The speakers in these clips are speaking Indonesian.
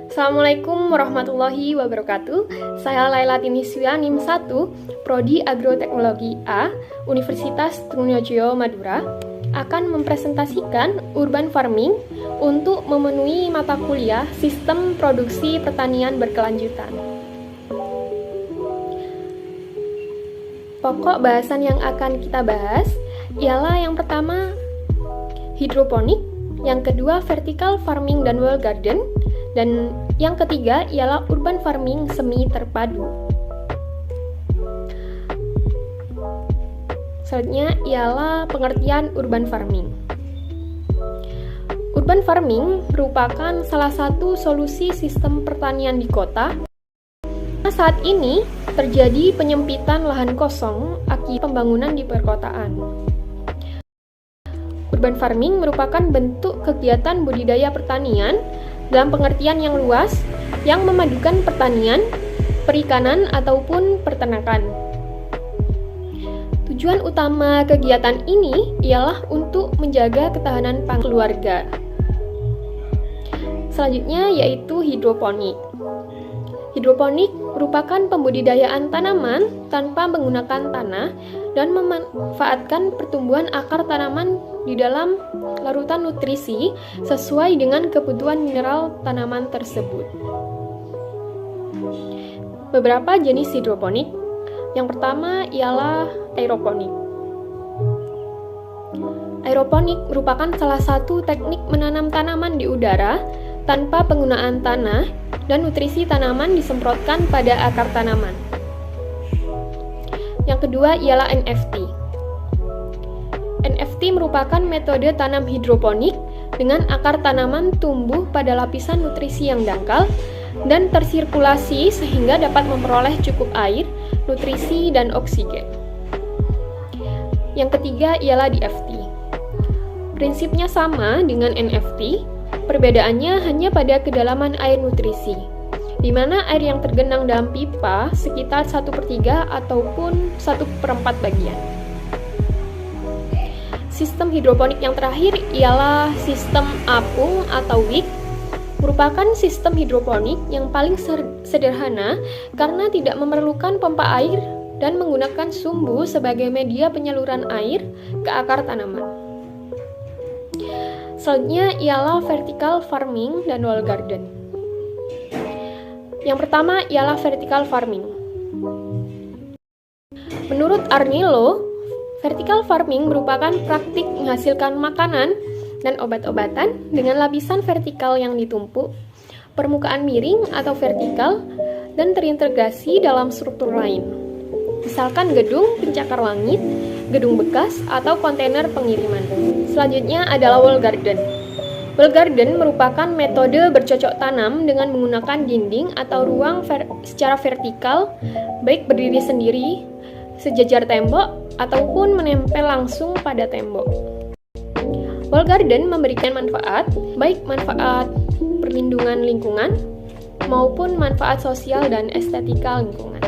Assalamualaikum warahmatullahi wabarakatuh. Saya Laila Tiniswa NIM 1, Prodi Agroteknologi A, Universitas Trunojoyo Madura, akan mempresentasikan urban farming untuk memenuhi mata kuliah Sistem Produksi Pertanian Berkelanjutan. Pokok bahasan yang akan kita bahas ialah yang pertama hidroponik, yang kedua vertical farming dan wall garden, dan yang ketiga ialah urban farming semi terpadu. Selanjutnya ialah pengertian urban farming. Urban farming merupakan salah satu solusi sistem pertanian di kota. Saat ini terjadi penyempitan lahan kosong akibat pembangunan di perkotaan. Urban farming merupakan bentuk kegiatan budidaya pertanian dalam pengertian yang luas yang memadukan pertanian, perikanan, ataupun peternakan. Tujuan utama kegiatan ini ialah untuk menjaga ketahanan pangan keluarga. Selanjutnya yaitu hidroponik. Hidroponik merupakan pembudidayaan tanaman tanpa menggunakan tanah dan memanfaatkan pertumbuhan akar tanaman di dalam larutan nutrisi sesuai dengan kebutuhan mineral tanaman tersebut. Beberapa jenis hidroponik. Yang pertama ialah aeroponik. Aeroponik merupakan salah satu teknik menanam tanaman di udara tanpa penggunaan tanah dan nutrisi tanaman disemprotkan pada akar tanaman. Yang kedua ialah NFT. NFT merupakan metode tanam hidroponik dengan akar tanaman tumbuh pada lapisan nutrisi yang dangkal dan tersirkulasi sehingga dapat memperoleh cukup air, nutrisi, dan oksigen. Yang ketiga ialah DFT. Prinsipnya sama dengan NFT, perbedaannya hanya pada kedalaman air nutrisi, di mana air yang tergenang dalam pipa sekitar 1/3 ataupun 1/4 bagian. Sistem hidroponik yang terakhir ialah sistem apung atau WIC, merupakan sistem hidroponik yang paling sederhana karena tidak memerlukan pompa air dan menggunakan sumbu sebagai media penyaluran air ke akar tanaman. Selanjutnya ialah vertical farming dan wall garden. Yang pertama ialah vertical farming. Menurut Arnillo, vertical farming merupakan praktik menghasilkan makanan dan obat-obatan dengan lapisan vertikal yang ditumpuk, permukaan miring atau vertikal, dan terintegrasi dalam struktur lain. Misalkan gedung pencakar langit, gedung bekas, atau kontainer pengiriman. Selanjutnya adalah wall garden. Wall garden merupakan metode bercocok tanam dengan menggunakan dinding atau ruang secara vertikal, baik berdiri sendiri, sejajar tembok, ataupun menempel langsung pada tembok. Wall garden memberikan manfaat, baik manfaat perlindungan lingkungan maupun manfaat sosial dan estetika lingkungan.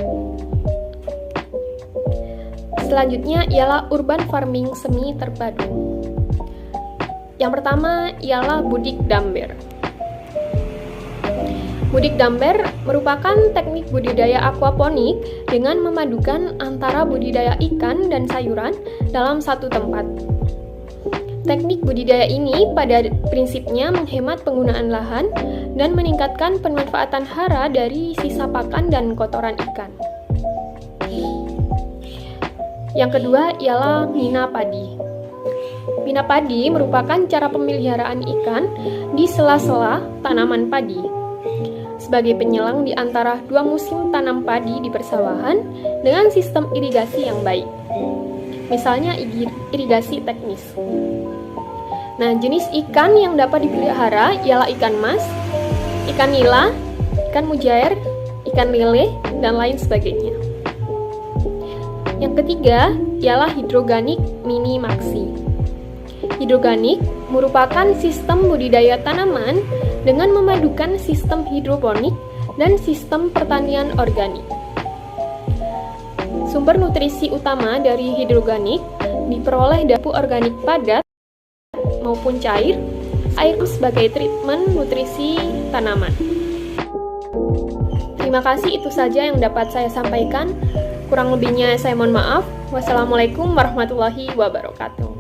Selanjutnya ialah urban farming semi terpadu. Yang pertama ialah Budik Damber. Budik Damber merupakan teknik budidaya aquaponik dengan memadukan antara budidaya ikan dan sayuran dalam satu tempat. Teknik budidaya ini pada prinsipnya menghemat penggunaan lahan dan meningkatkan pemanfaatan hara dari sisa pakan dan kotoran ikan. Yang kedua ialah mina padi. Mina padi merupakan cara pemeliharaan ikan di sela-sela tanaman padi sebagai penyelang di antara dua musim tanam padi di persawahan dengan sistem irigasi yang baik. Misalnya irigasi teknis. Nah, jenis ikan yang dapat dipelihara ialah ikan mas, ikan nila, ikan mujair, ikan lele, dan lain sebagainya. Yang ketiga ialah hidroganik mini maxi. Hidroganik merupakan sistem budidaya tanaman dengan memadukan sistem hidroponik dan sistem pertanian organik. Sumber nutrisi utama dari hidroganik diperoleh dari pupuk organik padat maupun cair, air sebagai treatment nutrisi tanaman. Terima kasih, itu saja yang dapat saya sampaikan. Kurang lebihnya saya mohon maaf. Wassalamualaikum warahmatullahi wabarakatuh.